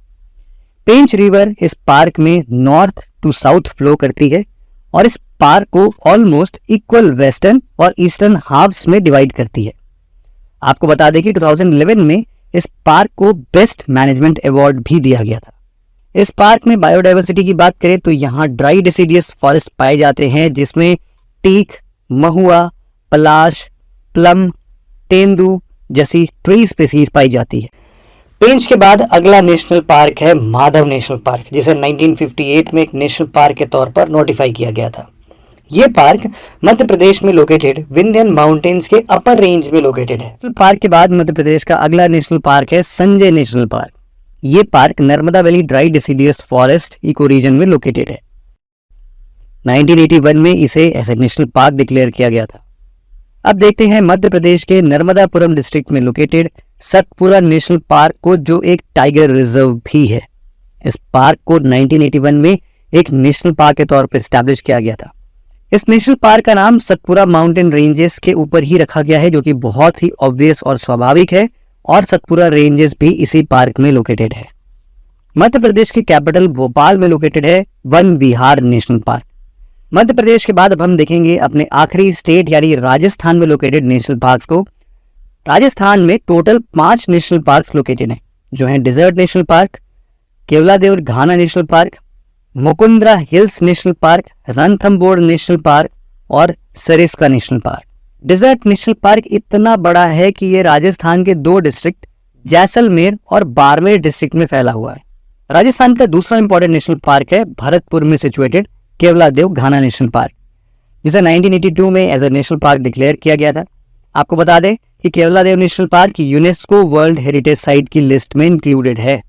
पेंच रिवर इस पार्क में नॉर्थ टू साउथ फ्लो करती है और इस पार्क को ऑलमोस्ट इक्वल वेस्टर्न और ईस्टर्न हाफ्स में डिवाइड करती है। आपको बता दें कि 2011 में इस पार्क को बेस्ट मैनेजमेंट अवार्ड भी दिया गया था। इस पार्क में बायोडाइवर्सिटी की बात करें तो यहाँ ड्राई डिसीडियस फॉरेस्ट पाए जाते हैं, जिसमें टीक, महुआ, पलाश, प्लम, तेंदू जैसी ट्री स्पीसीज पाई जाती है। पेंच के बाद अगला नेशनल पार्क है माधव नेशनल पार्क, जिसे 1958 में एक नेशनल पार्क के तौर पर नोटिफाई किया गया था। ये पार्क मध्य प्रदेश में लोकेटेड विंध्यन माउंटेन्स के अपर रेंज में लोकेटेड है। पार्क के बाद मध्य प्रदेश का अगला नेशनल पार्क है संजय नेशनल पार्क। ये park Narmada valley dry deciduous forest eco region में लोकेटेड है। 1981 में इसे as a national park declare किया गया था। अब देखते हैं मध्य प्रदेश के नर्मदापुरम डिस्ट्रिक्ट में लोकेटेड सतपुरा नेशनल पार्क को, जो एक टाइगर रिजर्व भी है। इस पार्क को 1981 में एक नेशनल पार्क के तौर पर एस्टैब्लिश किया गया था। इस नेशनल पार्क का नाम सतपुरा माउंटेन रेंजेस के ऊपर ही रखा गया है, जो कि बहुत ही ऑब्वियस और स्वाभाविक है, और सतपुरा रेंजेस भी इसी पार्क में लोकेटेड है। मध्य प्रदेश की कैपिटल भोपाल में लोकेटेड है वन विहार नेशनल पार्क। मध्य प्रदेश के बाद अब हम देखेंगे अपने आखिरी स्टेट यानी राजस्थान में लोकेटेड नेशनल पार्क्स को। राजस्थान में टोटल 5 नेशनल पार्क्स लोकेटेड हैं, जो हैं desert national park, Keoladeo Ghana national park, Mukundra hills national park, Ranthambore national park और Sariska national park. Desert national park इतना बड़ा है कि ये राजस्थान के 2 डिस्ट्रिक्ट जैसलमेर और बाड़मेर डिस्ट्रिक्ट में फैला हुआ है। राजस्थान का दूसरा इंपॉर्टेंट नेशनल पार्क है भरतपुर में situated Keoladeo Ghana national park, जिसे 1982 में as a national park declare किया गया था। आपको बता दें कि Keoladeo national park UNESCO world heritage site की लिस्ट में इंक्लूडेड है।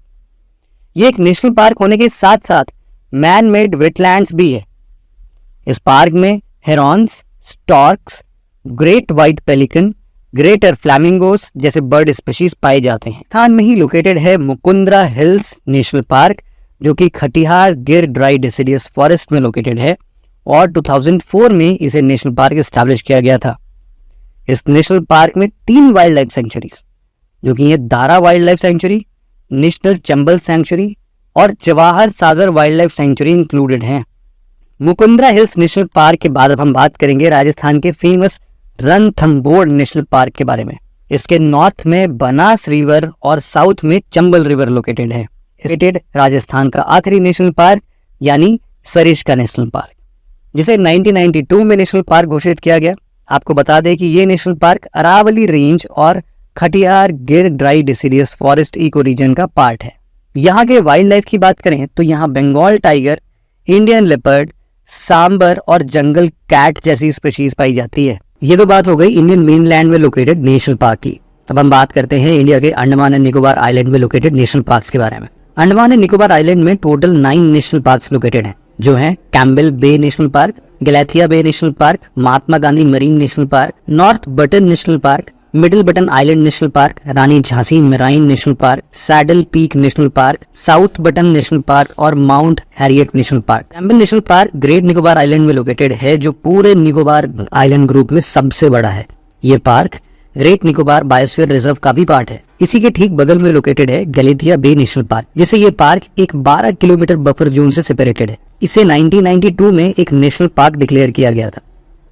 ये एक नेशनल पार्क होने के साथ साथ मैन मेड वेटलैंड्स भी है। इस पार्क में herons, storks, great white pelican, greater flamingos जैसे बर्ड स्पीशीज पाए जाते हैं। स्थान में ही लोकेटेड है मुकुंद्रा हिल्स नेशनल पार्क, जो कि खटिहार गिर ड्राई डेसिडियस फॉरेस्ट में लोकेटेड है और 2004 में इसे नेशनल पार्क एस्टैब्लिश किया गया था। इस नेशनल पार्क में 3 वाइल्ड लाइफ सेंचुरीज, जो कि ये Darrah wild life sanctuary, national Chambal sanctuary और Jawahar Sagar wild life sanctuary included हैं। मुकुंद्रा हिल्स नेशनल पार्क के बाद अब हम बात करेंगे राजस्थान के फेमस रणथंबोर नेशनल पार्क के बारे में। इसके नॉर्थ में बनास रिवर और साउथ में चंबल रिवर लोकेटेड है। राजस्थान का आखिरी नेशनल पार्क यानी सरिस्का नेशनल पार्क, जिसे 1992 में नेशनल पार्क घोषित किया गया। आपको बता दें कि ये नेशनल पार्क अरावली रेंज और Khathiar Gir dry deciduous forest eco region का पार्ट है। यहाँ के वाइल्ड लाइफ की बात करें तो यहाँ Bengal tiger, Indian leopard, sambar और जंगल कैट जैसी स्पीशीज पाई जाती है। ये तो बात हो गई इंडियन मेनलैंड में लोकेटेड नेशनल पार्क की। अब हम बात करते हैं इंडिया के अंडमान एंड निकोबार आइलैंड में लोकेटेड नेशनल पार्क्स के बारे में। अंडमान एंड निकोबार आइलैंड में टोटल 9 नेशनल पार्क्स लोकेटेड हैं, जो हैं Campbell Bay national park, Galathea Bay national park, Mahatma Gandhi marine national park, North Button national park, Middle Button island national park, Rani Jhansi marine national park, saddle peak national park, South Button national park और Mount Harriet national park. Campbell national park Great Nicobar island में लोकेटेड है, जो पूरे निकोबार आइलैंड ग्रुप में सबसे बड़ा है। ये park Great Nicobar biosphere reserve का भी पार्ट है। इसी के ठीक बगल में लोकेटेड है गैलेथिया बे नेशनल पार्क, जिसे ये पार्क एक 12 किलोमीटर बफर जोन से सेपरेटेड है। इसे 1992 में एक नेशनल पार्क डिक्लेयर किया गया था।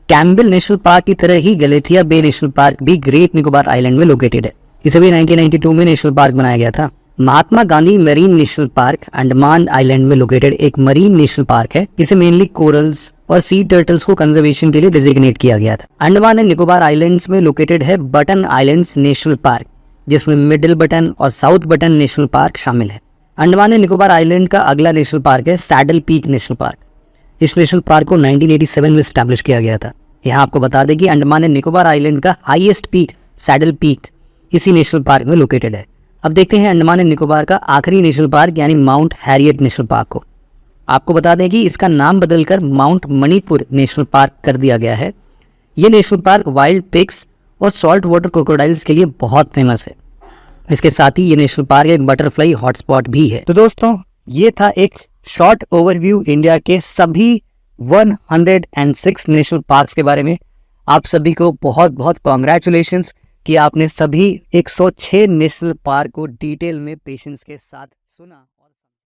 कैम्बेल नेशनल पार्क की तरह ही गैलेथिया बे नेशनल पार्क भी ग्रेट निकोबार आइलैंड में लोकेटेड है। इसे भी 1992 में नेशनल पार्क बनाया गया था। Mahatma Gandhi marine national park Andaman island में लोकेटेड एक मरीन नेशनल पार्क है। इसे मेनली कोरल्स और सी टर्टल्स को कंजर्वेशन के लिए डिजिग्नेट किया गया था। अंडमान एंड निकोबार आइलैंड्स में लोकेटेड है बटन आइलैंड्स नेशनल पार्क, जिसमें मिडिल बटन और साउथ बटन नेशनल पार्क शामिल है। अंडमान एंड निकोबार आइलैंड का अगला नेशनल पार्क है सैडल पीक नेशनल पार्क। इस नेशनल पार्क को 1987 में स्टैब्लिश किया गया था। यहाँ आपको बता दें कि अंडमान एंड निकोबार आइलैंड का हाईएस्ट पीक सैडल पीक इसी नेशनल पार्क में लोकेटेड है। अब देखते हैं अंडमान एंड निकोबार का आखिरी नेशनल पार्क यानी माउंट हैरियट नेशनल पार्क को। आपको बता दें कि इसका नाम बदलकर माउंट मणिपुर नेशनल पार्क कर दिया गया है। ये नेशनल पार्क वाइल्ड पिग्स और सॉल्ट वाटर क्रोकोडाइल्स के लिए बहुत फेमस है। इसके साथ ही ये नेशनल पार्क एक बटरफ्लाई हॉटस्पॉट भी है। तो दोस्तों, ये था एक शॉर्ट ओवरव्यू इंडिया के सभी 106 नेशनल पार्क्स के बारे में। आप सभी को बहुत बहुत कॉन्ग्रेचुलेशंस कि आपने सभी 106 नेशनल पार्क को डिटेल में पेशेंस के साथ सुना।